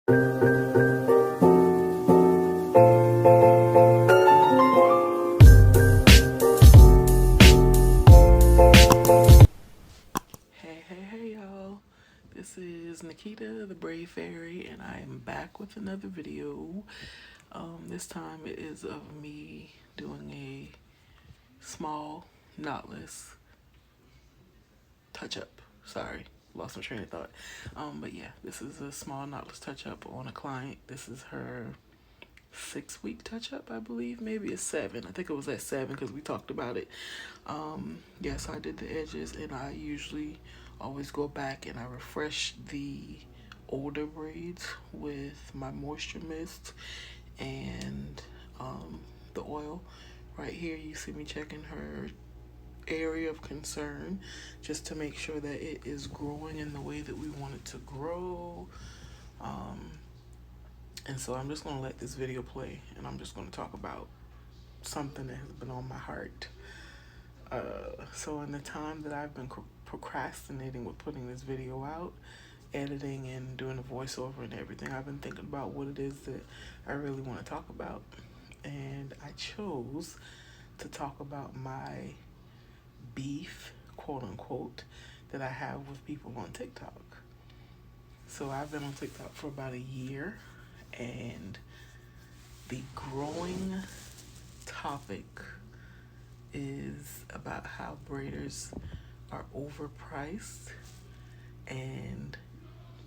Hey y'all, this is Nikita the Braid Fairy, and I am back with another video. This time it is of me doing a small knotless touch up. Sorry, lost my train of thought. But yeah, this is a small knotless touch up on a client. This is her 6-week touch up, I believe. Maybe it's 7. I think it was at 7 because we talked about it. Yes, I did the edges, and I usually always go back and I refresh the older braids with my moisture mist and the oil. Right here you see me checking her area of concern just to make sure that it is growing in the way that we want it to grow. And so I'm just going to let this video play, and I'm just going to talk about something that has been on my heart. So in the time that I've been procrastinating with putting this video out, editing and doing the voiceover and everything, I've been thinking about what it is that I really want to talk about. And I chose to talk about my beef, quote unquote, that I have with people on TikTok. So I've been on TikTok for about a year, and the growing topic is about how braiders are overpriced and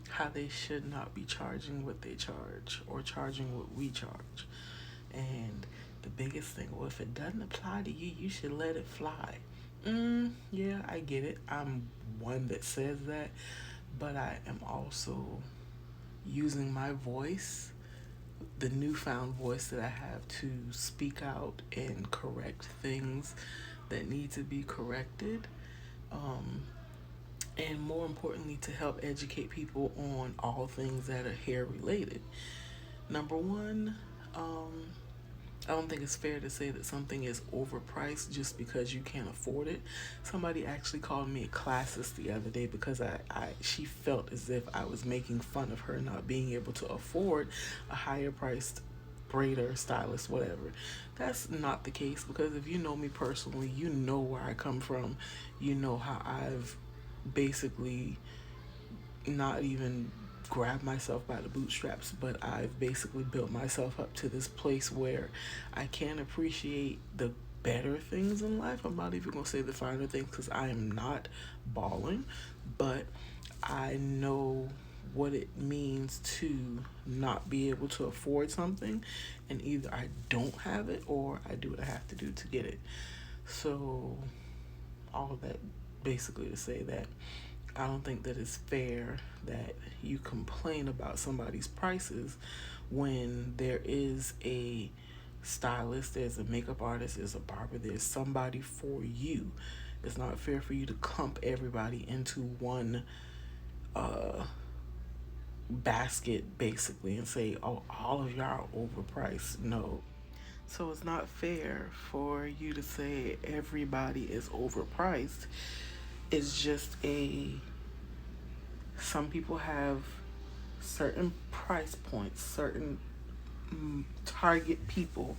how they should not be charging what they charge or charging what we charge. And the biggest thing, well, if it doesn't apply to you, you should let it fly. Yeah, I get it. I'm one that says that, but I am also using my voice, the newfound voice that I have, to speak out and correct things that need to be corrected, and more importantly, to help educate people on all things that are hair related. Number one, I don't think it's fair to say that something is overpriced just because you can't afford it. Somebody actually called me a classist the other day because she felt as if I was making fun of her not being able to afford a higher priced braider, stylist, whatever. That's not the case, because if you know me personally, you know where I come from. You know how I've basically not even grab myself by the bootstraps, but I've basically built myself up to this place where I can appreciate the better things in life. I'm not even gonna say the finer things because I am not balling, but I know what it means to not be able to afford something, and either I don't have it or I do what I have to do to get it. So all of that basically to say that I don't think that it's fair that you complain about somebody's prices when there is a stylist, there's a makeup artist, there's a barber, there's somebody for you. It's not fair for you to clump everybody into one basket basically and say, oh, all of y'all are overpriced. No. So it's not fair for you to say everybody is overpriced. It's just some people have certain price points, certain target people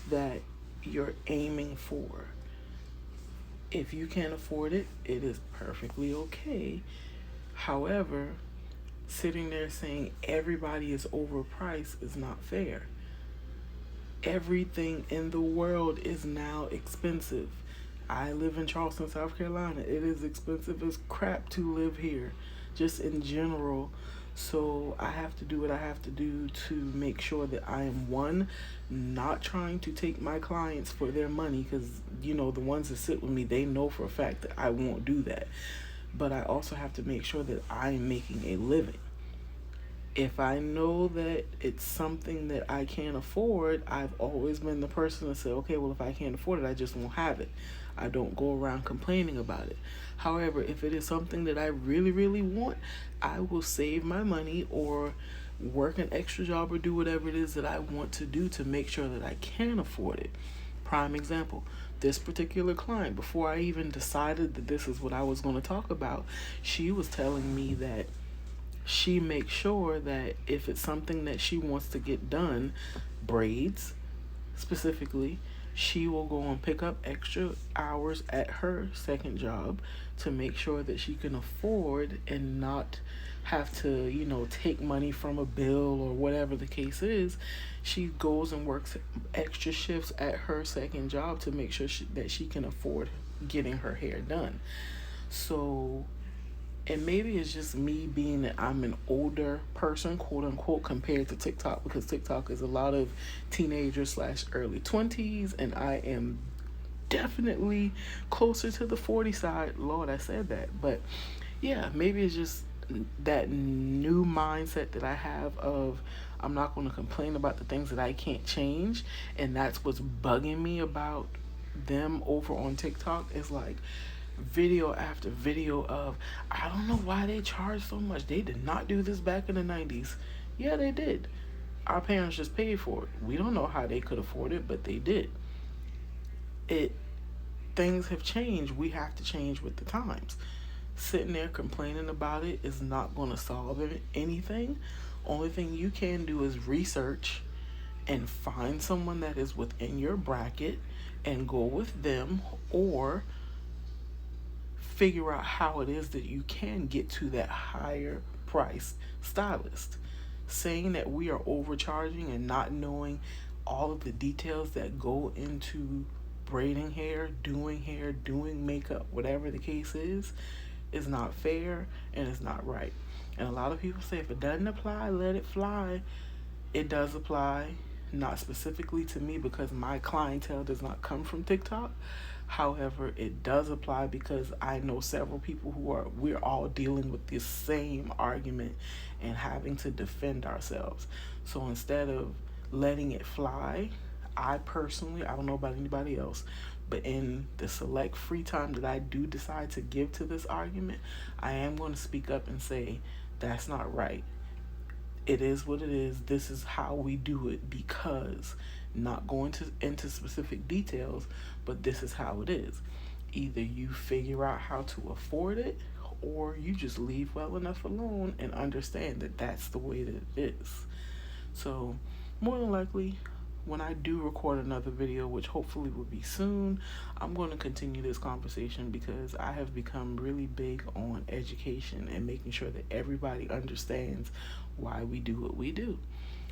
that you're aiming for. If you can't afford it, it is perfectly okay. However, sitting there saying everybody is overpriced is not fair. Everything in the world is now expensive. I live in Charleston, South Carolina. It is expensive as crap to live here, just in general. So I have to do what I have to do to make sure that I am, one, not trying to take my clients for their money, because, you know, the ones that sit with me, they know for a fact that I won't do that. But I also have to make sure that I'm making a living. If I know that it's something that I can't afford, I've always been the person to say, okay, well, if I can't afford it, I just won't have it. I don't go around complaining about it. However, if it is something that I really, really want, I will save my money or work an extra job or do whatever it is that I want to do to make sure that I can afford it. Prime example, this particular client, before I even decided that this is what I was going to talk about, she was telling me that she makes sure that if it's something that she wants to get done, braids specifically, she will go and pick up extra hours at her second job to make sure that she can afford and not have to, take money from a bill or whatever the case is. She goes and works extra shifts at her second job to make sure that she can afford getting her hair done. So, and maybe it's just me being that I'm an older person, quote unquote, compared to TikTok, because TikTok is a lot of teenagers slash early 20s, and I am definitely closer to the 40 side. Lord, I said that. But yeah, maybe it's just that new mindset that I have of I'm not going to complain about the things that I can't change. And that's what's bugging me about them over on TikTok, is like video after video of, I don't know why they charge so much. They did not do this back in the 90s. Yeah, they did. Our parents just paid for it. We don't know how they could afford it, but they did. It Things have changed. We have to change with the times. Sitting there complaining about it is not going to solve anything. Only thing you can do is research and find someone that is within your bracket and go with them, or figure out how it is that you can get to that higher price stylist. Saying that we are overcharging and not knowing all of the details that go into braiding hair, doing makeup, whatever the case is not fair and it's not right. And a lot of people say if it doesn't apply, let it fly. It does apply, not specifically to me because my clientele does not come from TikTok. However, it does apply because I know several people we're all dealing with this same argument and having to defend ourselves. So instead of letting it fly, I personally, I don't know about anybody else, but in the select free time that I do decide to give to this argument, I am going to speak up and say, that's not right. It is what it is. This is how we do it, because not going into specific details, but this is how it is. Either you figure out how to afford it, or you just leave well enough alone and understand that that's the way that it is. So more than likely, when I do record another video, which hopefully will be soon, I'm going to continue this conversation because I have become really big on education and making sure that everybody understands why we do what we do.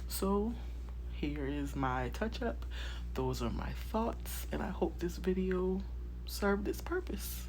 So here is my touch up. Those are my thoughts, and I hope this video served its purpose.